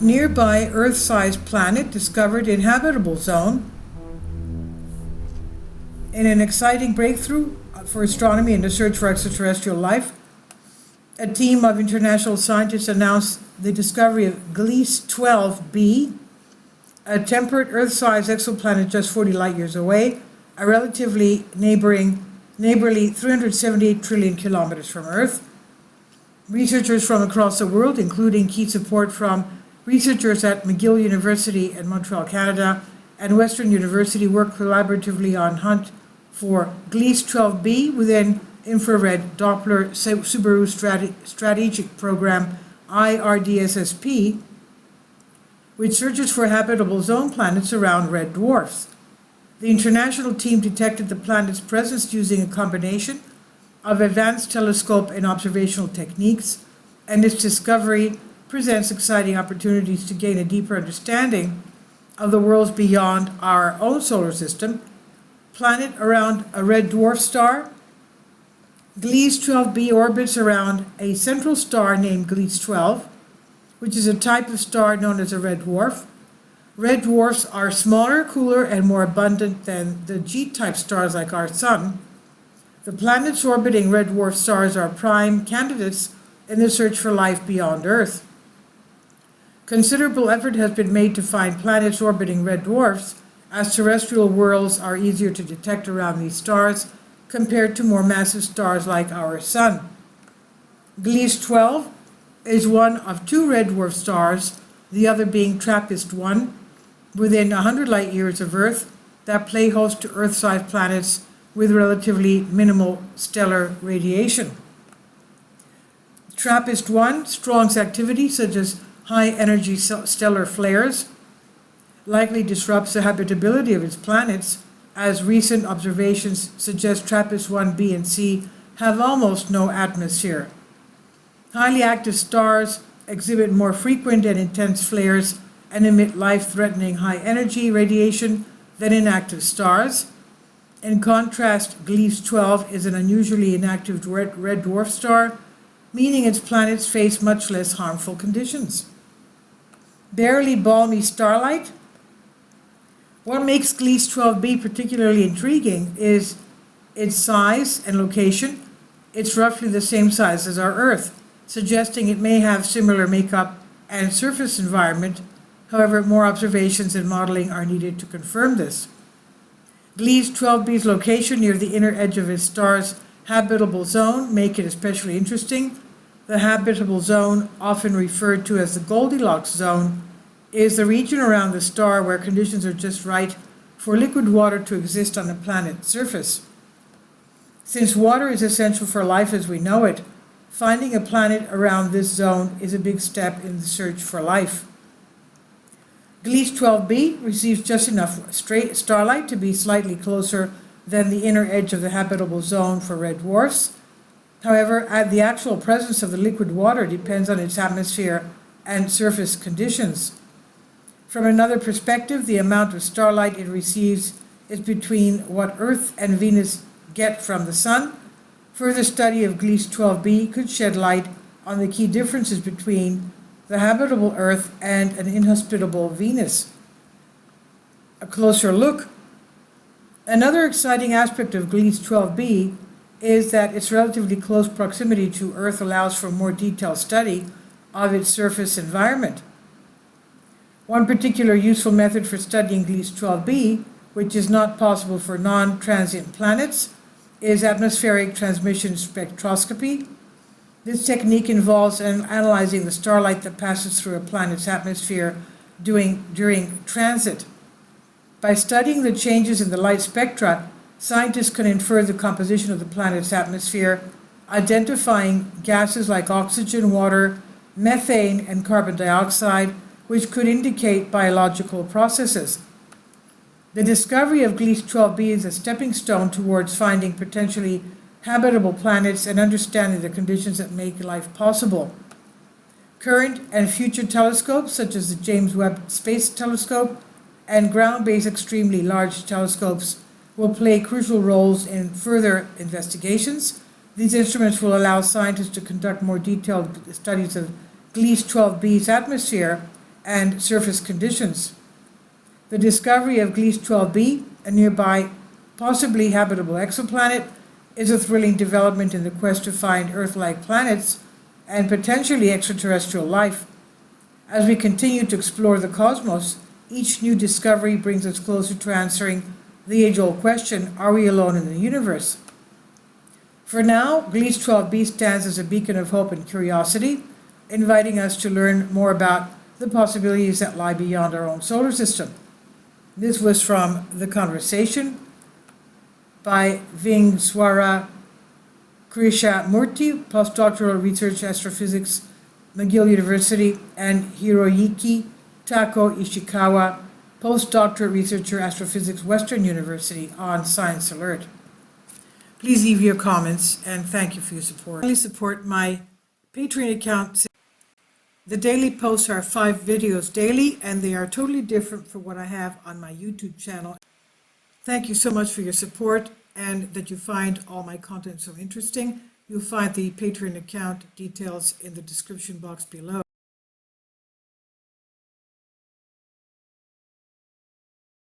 Nearby Earth-sized planet discovered in habitable zone. In an exciting breakthrough for astronomy and the search for extraterrestrial life, a team of international scientists announced the discovery of Gliese 12b, a temperate Earth-sized exoplanet just 40 light years away, a relatively neighborly 378 trillion kilometers from Earth. Researchers from across the world, including key support from researchers at McGill University in Montreal, Canada, and Western University, work collaboratively on hunt for Gliese 12b within Infrared Doppler Subaru Strategic Program IRDSSP, which searches for habitable zone planets around red dwarfs. The international team detected the planet's presence using a combination of advanced telescope and observational techniques, and its discovery presents exciting opportunities to gain a deeper understanding of the worlds beyond our own solar system. Planet around a red dwarf star. Gliese 12b orbits around a central star named Gliese 12, which is a type of star known as a red dwarf. Red dwarfs are smaller, cooler, and more abundant than the G-type stars like our Sun. The planets orbiting red dwarf stars are prime candidates in the search for life beyond Earth. Considerable effort has been made to find planets orbiting red dwarfs, as terrestrial worlds are easier to detect around these stars compared to more massive stars like our Sun. Gliese 12 is one of two red dwarf stars, the other being TRAPPIST-1, within 100 light years of Earth, that play host to Earth-sized planets with relatively minimal stellar radiation. TRAPPIST-1, Strong's activity, such as high-energy stellar flares, likely disrupts the habitability of its planets, as recent observations suggest TRAPPIST-1 B and C have almost no atmosphere. Highly active stars exhibit more frequent and intense flares and emit life-threatening high-energy radiation than inactive stars. In contrast, Gliese 12 is an unusually inactive red dwarf star, meaning its planets face much less harmful conditions. Barely balmy starlight. What makes Gliese 12b particularly intriguing is its size and location. It's roughly the same size as our Earth, suggesting it may have similar makeup and surface environment. However, more observations and modeling are needed to confirm this. Gliese 12b's location near the inner edge of its star's habitable zone make it especially interesting. The habitable zone, often referred to as the Goldilocks zone, is the region around the star where conditions are just right for liquid water to exist on the planet's surface. Since water is essential for life as we know it, finding a planet around this zone is a big step in the search for life. Gliese 12b receives just enough straight starlight to be slightly closer than the inner edge of the habitable zone for red dwarfs. However, the actual presence of the liquid water depends on its atmosphere and surface conditions. From another perspective, the amount of starlight it receives is between what Earth and Venus get from the Sun. Further study of Gliese 12b could shed light on the key differences between the habitable Earth and an inhospitable Venus. A closer look. Another exciting aspect of Gliese 12b is that its relatively close proximity to Earth allows for more detailed study of its surface environment. One particular useful method for studying Gliese 12b, which is not possible for non-transient planets, is atmospheric transmission spectroscopy. This technique involves analyzing the starlight that passes through a planet's atmosphere during transit. By studying the changes in the light spectra, scientists can infer the composition of the planet's atmosphere, identifying gases like oxygen, water, methane, and carbon dioxide, which could indicate biological processes. The discovery of Gliese 12b is a stepping stone towards finding potentially habitable planets and understanding the conditions that make life possible. Current and future telescopes, such as the James Webb Space Telescope and ground-based extremely large telescopes, will play crucial roles in further investigations. These instruments will allow scientists to conduct more detailed studies of Gliese 12b's atmosphere and surface conditions. The discovery of Gliese 12b, a nearby possibly habitable exoplanet, is a thrilling development in the quest to find Earth-like planets and potentially extraterrestrial life. As we continue to explore the cosmos, each new discovery brings us closer to answering the age-old question, are we alone in the universe? For now, Gliese 12b stands as a beacon of hope and curiosity, inviting us to learn more about the possibilities that lie beyond our own solar system. This was from The Conversation by Vingswara Krishnamurti, postdoctoral research astrophysics, McGill University, and Hiroyuki Tako Ishikawa, postdoctoral researcher astrophysics, Western University, on Science Alert. Please leave your comments and thank you for your support. Please support my Patreon account. The daily posts are 5 videos daily, and they are totally different from what I have on my YouTube channel. Thank you so much for your support and that you find all my content so interesting. You'll find the Patreon account details in the description box below.